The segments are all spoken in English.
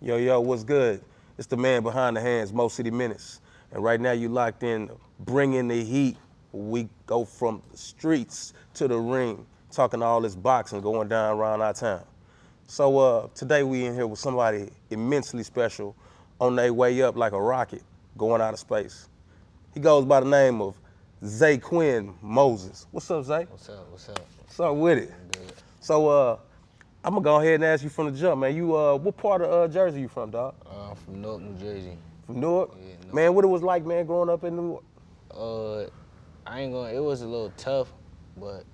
Yo, yo, what's good? It's the man behind the hands, Mo City Menis. And right now you locked in, bringing the heat. We go from the streets to the ring, talking all this boxing going down around our town. So today we in here with somebody immensely special, on their way up like a rocket, going out of space. He goes by the name of Zaquin Moses. What's up, Zay? What's up? What's up? What's up with it? I'm good. So I'm gonna go ahead and ask you from the jump, man. You what part of Jersey you from, dog? I'm from Newark, New Jersey. From Newark? Yeah, Newark. Man, what it was like, man, growing up in Newark? It was a little tough, but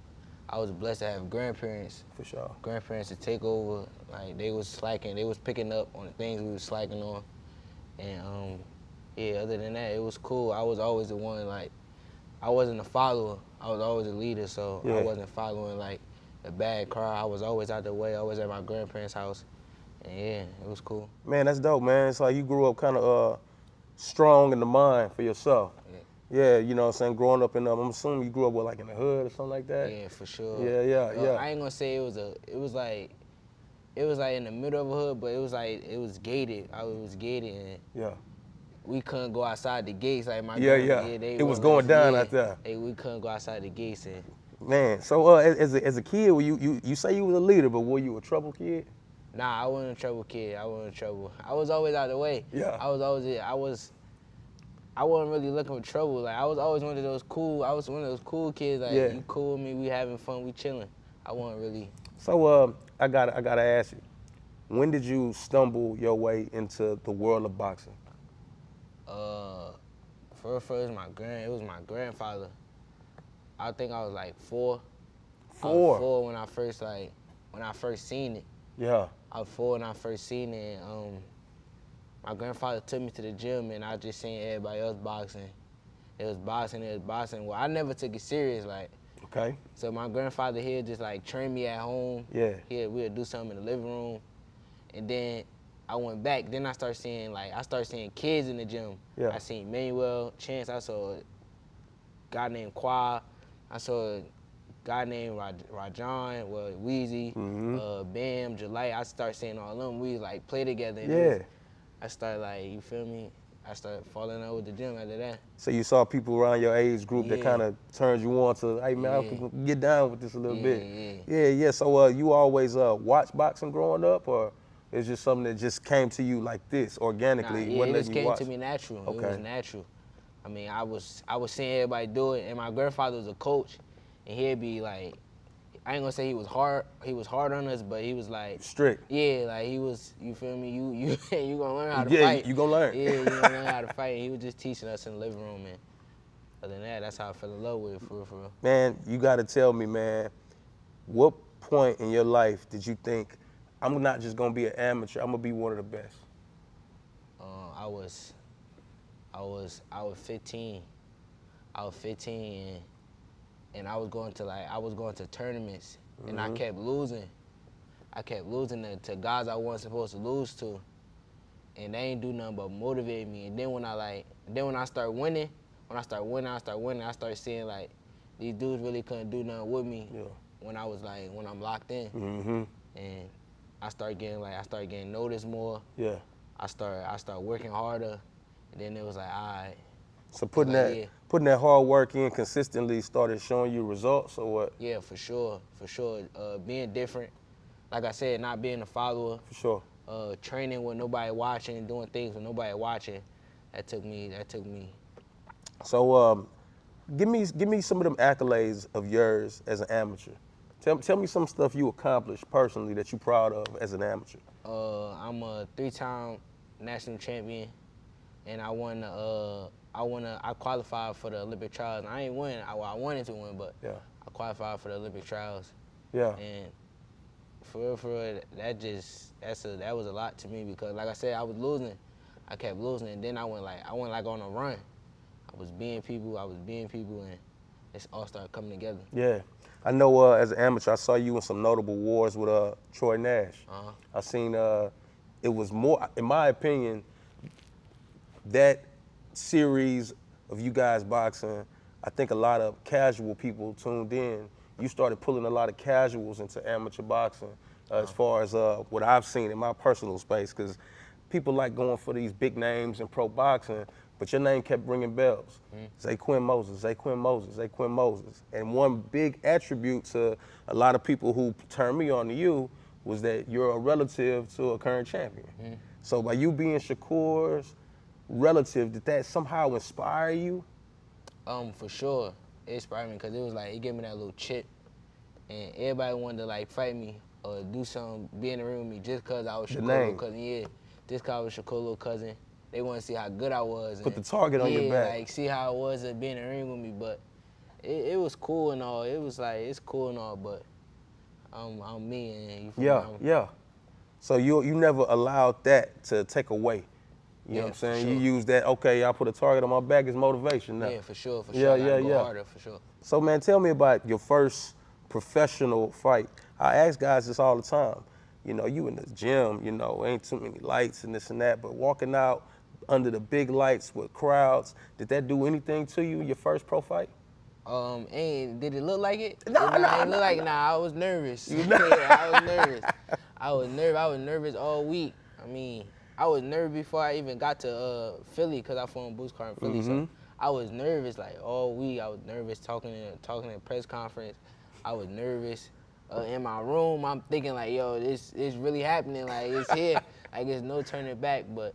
I was blessed to have grandparents. For sure. Grandparents to take over. Like, they was slacking, they was picking up on the things we was slacking on. And yeah, other than that, it was cool. I was always the one, like, I wasn't a follower. I was always a leader, so Yeah. I wasn't following, like, a bad crowd. I was always out the way. I was at my grandparents' house. And yeah, it was cool. Man, that's dope, man. It's like you grew up kind of strong in the mind for yourself. Yeah, you know what I'm saying? Growing up in, I'm assuming you grew up, like in the hood or something like that? Yeah, for sure. Yeah. I ain't gonna say it was like in the middle of a hood, but it was gated. It was gated, and Yeah. we couldn't go outside the gates. Like Yeah. It was going down out there. We couldn't go outside the gates. And Man, so as a kid, you say you was a leader, but were you a trouble kid? nah, I wasn't a trouble kid. I wasn't in trouble. I was always out of the way. Yeah. I wasn't really looking for trouble. Like, I was always one of those cool kids. Like, Yeah. you cool with me, we having fun, we chilling. I wasn't really. So I gotta ask you, when did you stumble your way into the world of boxing? First, it was my grandfather. I think I was like 4. 4? I was 4 when I first seen it. Yeah. I was 4 when I first seen it. And, my grandfather took me to the gym, and I just seen everybody else boxing. It was boxing. Well, I never took it serious, like. Okay. So my grandfather here just like train me at home. Yeah. We'd do something in the living room, and then I went back. Then I started seeing kids in the gym. Yeah. I seen Manuel, Chance. I saw a guy named Qua. I saw a guy named Rajon, Weezy, Bam, Jalai. I started seeing all of them. We like play together. And I started, like, you feel me? I started falling in love with the gym after that. So you saw people around your age group that kind of turned you on to, hey man, I can get down with this a little bit. Yeah. So you always watch boxing growing up, or it's just something that just came to you like this organically? Nah, it just came to me natural. Okay. It was natural. I mean, I was seeing everybody do it, and my grandfather was a coach, and he'd be like, I ain't gonna say he was hard on us, but he was like strict. Yeah, like he was, you feel me? You gonna learn how to Yeah, fight. you gonna learn. Yeah, you gonna learn how to fight. And he was just teaching us in the living room, and other than that, that's how I fell in love with it, for real. Man, you gotta tell me, man, what point in your life did you think, I'm not just gonna be an amateur, I'm gonna be one of the best? I was 15. I was 15, and I was going to tournaments, and I kept losing. To guys I wasn't supposed to lose to, and they ain't do nothing but motivate me. And then when I start winning, I started seeing like these dudes really couldn't do nothing with me. Yeah. When I'm locked in, and I started getting noticed more. Yeah. I started working harder, and then it was like, all right. So putting that hard work in consistently started showing you results, or what? Yeah, for sure. Being different, like I said, not being a follower. For sure. Training with nobody watching, doing things with nobody watching. That took me. So give me some of them accolades of yours as an amateur. Tell me some stuff you accomplished personally that you're proud of as an amateur. I'm a 3-time national champion, and I qualified for the Olympic trials. I ain't win. I wanted to win, but I qualified for the Olympic trials. Yeah. And for real, that was a lot to me, because like I said, I was losing. I kept losing, and then I went on a run. I was beating people, and it all started coming together. Yeah. I know as an amateur, I saw you in some notable wars with Troy Nash. I seen it was more, in my opinion, that series of you guys boxing, I think a lot of casual people tuned in. You started pulling a lot of casuals into amateur boxing as far as what I've seen in my personal space, because people like going for these big names in pro boxing, but your name kept ringing bells. Zaquin Moses, Zaquin Moses, Zaquin Moses. And one big attribute to a lot of people who turned me on to you was that you're a relative to a current champion. So by you being Shakur's relative, did that somehow inspire you? For sure, it inspired me because it was like, it gave me that little chip, and everybody wanted to like fight me or do something, be in the ring with me just because I was Shakur's little cousin. Yeah, just because I was Shakur's little cousin. They want to see how good I was. Put the target on your back. Yeah, like see how it was to be in the ring with me. But it was cool and all. It was like, it's cool and all, but I'm me, and you feel me? Yeah. So you never allowed that to take away. You know what I'm saying? Sure. You use that, okay, I put a target on my back as motivation now. Yeah, for sure. Yeah, I gotta go harder, for sure. So man, tell me about your first professional fight. I ask guys this all the time. You know, you in the gym, you know, ain't too many lights and this and that, but walking out under the big lights with crowds, did that do anything to you in your first pro fight? And did it look like it? No. I was nervous. I was nervous. I was nervous all week. I mean, I was nervous before I even got to Philly, because I flew on Boost Car in Philly. So I was nervous like all week. I was nervous talking in a press conference. I was nervous. In my room, I'm thinking like, yo, this is really happening. Like, it's here. Like, there's no turning back. But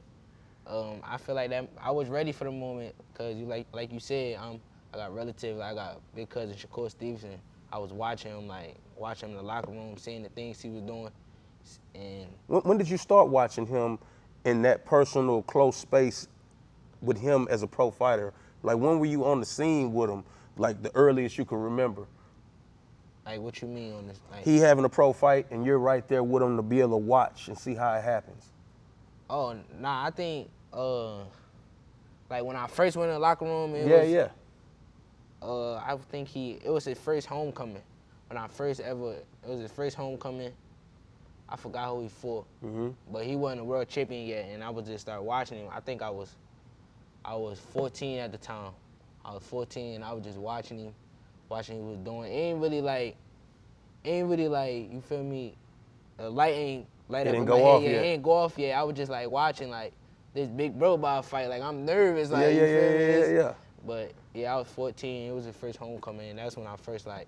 I feel like that I was ready for the moment, because like you said, I got relatives. I got big cousin Shakur Stevenson. I was watching him in the locker room, seeing the things he was doing. And when did you start watching him in that personal, close space with him as a pro fighter? Like, when were you on the scene with him, like the earliest you can remember? Like, what you mean on this? Like, he having a pro fight and you're right there with him to be able to watch and see how it happens. Oh, nah, I think, like when I first went in the locker room, I think it was his first homecoming. It was his first homecoming. I forgot who he fought, but he wasn't a world champion yet, and I would just start watching him. I think I was 14 at the time. I was 14, and I was just watching him what he was doing. Ain't really like, you feel me? The light ain't light up in my head yet. It ain't go off yet. I was just like watching like this big bro about fight. Like, I'm nervous. Like, you feel me? Yeah. But yeah, I was 14. It was the first homecoming, and that's when I first like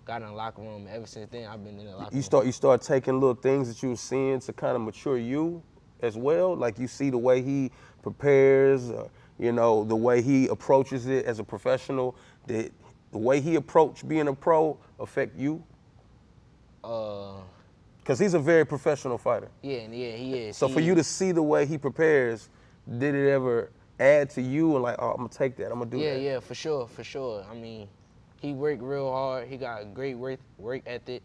got in the locker room. Ever since then, I've been in the locker room. You start taking little things that you were seeing to kind of mature you as well. Like, you see the way he prepares, you know, the way he approaches it as a professional. Did the way he approached being a pro affect you? Because he's a very professional fighter. Yeah, he is. So for you to see the way he prepares, did it ever add to you and like, oh, I'm gonna take that, I'm gonna do that? Yeah, for sure. I mean, he worked real hard. He got a great work ethic.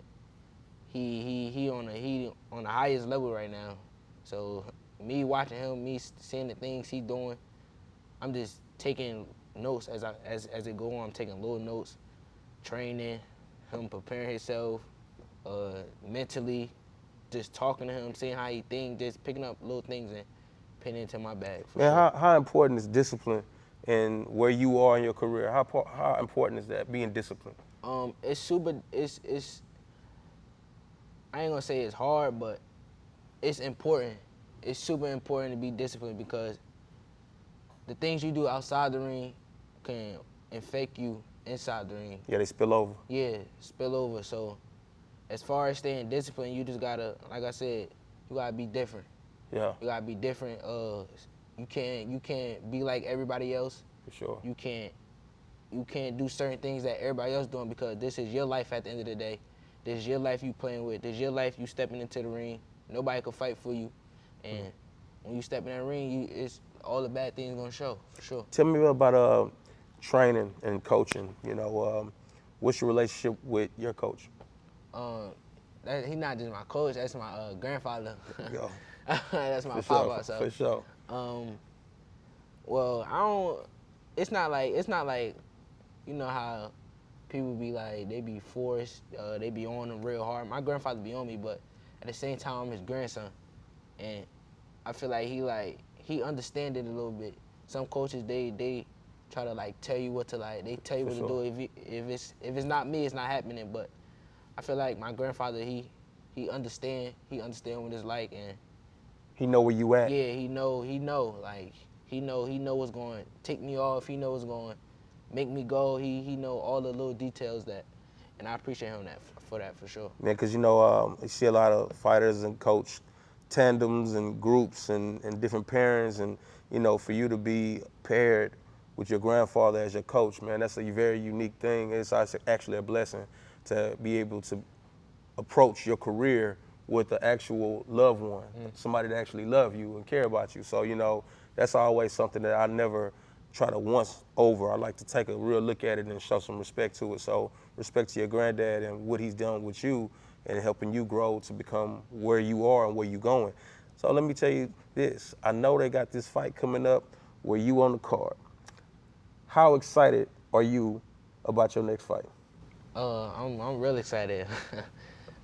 He on the highest level right now. So me watching him, me seeing the things he doing, I'm just taking notes as it go on. I'm taking little notes, training, him preparing himself, mentally, just talking to him, seeing how he think, just picking up little things and putting it into my bag. Man, how important is discipline in where you are in your career? How important is that, being disciplined? It's super. It's. I ain't gonna say it's hard, but it's important. It's super important to be disciplined, because the things you do outside the ring can affect you inside the ring. Yeah, they spill over. Yeah, spill over. So as far as staying disciplined, you just gotta, like I said, you gotta be different. Yeah. You gotta be different. You can't be like everybody else. For sure. You can't do certain things that everybody else doing, because this is your life at the end of the day. This is your life you playing with. This is your life you stepping into the ring. Nobody can fight for you. And when you step in that ring, it's all the bad things gonna show, for sure. Tell me about training and coaching. You know, what's your relationship with your coach? He's not just my coach. That's my grandfather. Yo. That's my for papa. Sure, for sure. Well, it's not like, you know how people be like, they be forced, they be on them real hard. My grandfather be on me, but at the same time, I'm his grandson. And I feel like he understand it a little bit. Some coaches, they try to like tell you what to like, they tell you what to do. If it's not me, it's not happening. But I feel like my grandfather, he understand what it's like, and He know where you at. Yeah, he know, like, he know what's going to tick me off. He know what's going to make me go. He know all the little details that, and I appreciate him for that, for sure. Man, because, you know, you see a lot of fighters and coach tandems and groups and different pairings, and, you know, for you to be paired with your grandfather as your coach, man, that's a very unique thing. It's actually a blessing to be able to approach your career with an actual loved one, somebody that actually love you and care about you. So, you know, that's always something that I never try to once over. I like to take a real look at it and show some respect to it. So respect to your granddad and what he's done with you and helping you grow to become where you are and where you're going. So let me tell you this. I know they got this fight coming up where you on the card. How excited are you about your next fight? I'm real excited.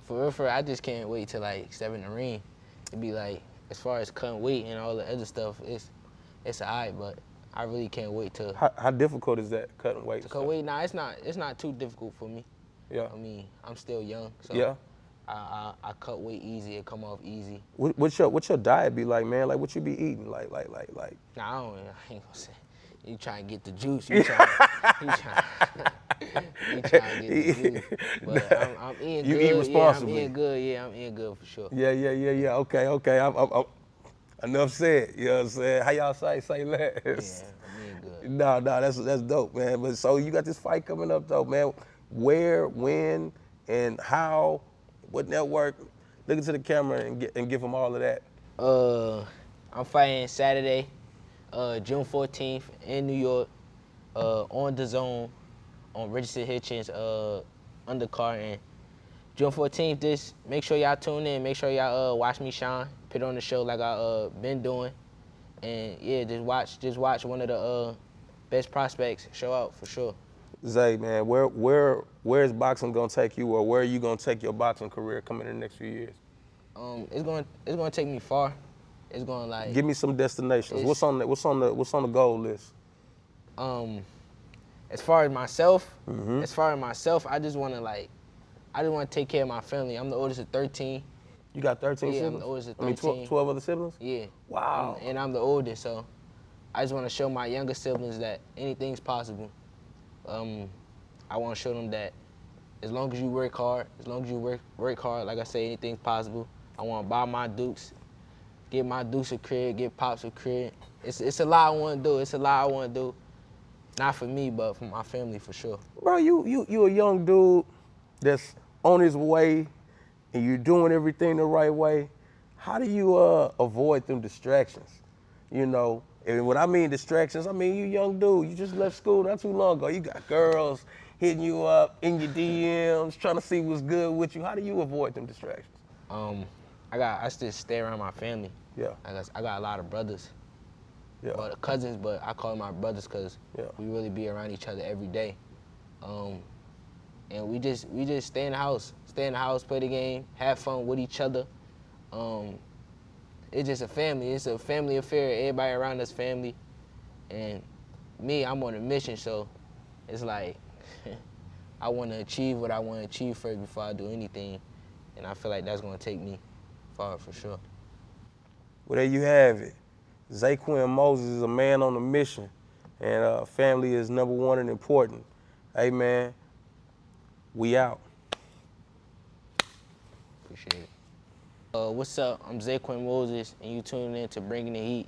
For real, I just can't wait to like step in the ring. It'd be like, as far as cutting weight and all the other stuff, it's alright, but I really can't wait to. How difficult is that, cutting weight? To cut weight? Nah, it's not too difficult for me. Yeah. I mean, I'm still young, so yeah. I cut weight easy. It come off easy. What's your diet be like, man? Like, what you be eating? Like. Nah, I ain't gonna say. You trying to get the juice? You trying to get the juice? But I'm eating good. You eat responsibly. Yeah, I'm eating good. Yeah, I'm eating good for sure. Yeah. Okay. I'm enough said. You know what I'm saying? How y'all say less? Yeah, I'm eating good. No, that's dope, man. But so you got this fight coming up, though, man. Where, when, and how? What network? Look into the camera and give them all of that. I'm fighting Saturday, June 14th in New York, on DAZN, on Richardson Hitchens undercard. And June 14th, just make sure y'all tune in. Make sure y'all watch me shine. Put on the show like I been doing. And yeah, just watch one of the best prospects show out for sure. Zay, man, where's boxing gonna take you, or where are you gonna take your boxing career coming in the next few years? It's gonna take me far. It's gonna like. Give me some destinations. What's on the goal list? As far as myself, I just wanna take care of my family. I'm the oldest of 13. You got 13 yeah, siblings? I'm the oldest of 13. I mean, 12 other siblings? Yeah. Wow. And I'm the oldest, so I just want to show my younger siblings that anything's possible. I want to show them that as long as you work hard, like I say, anything's possible. I want to buy my Dukes, get my Dukes a crib, get Pops a crib. It's a lot I want to do. Not for me, but for my family for sure. Bro, you a young dude that's on his way, and you're doing everything the right way. How do you avoid them distractions? You know, and when I mean distractions, I mean you young dude. You just left school not too long ago. You got girls hitting you up in your DMs, trying to see what's good with you. How do you avoid them distractions? I still stay around my family. Yeah. I got a lot of brothers. Yeah. Well, cousins, but I call them my brothers because we really be around each other every day. And we just stay in the house, play the game, have fun with each other. It's just a family. It's a family affair. Everybody around us family. And me, I'm on a mission, so it's like I want to achieve what I want to achieve first before I do anything. And I feel like that's going to take me far for sure. Well, there you have it. Zaquin Moses is a man on a mission, and family is number one and important. Hey, man, we out. Appreciate it. What's up? I'm Zaquin Moses, and you tuning in to Bringing the Heat.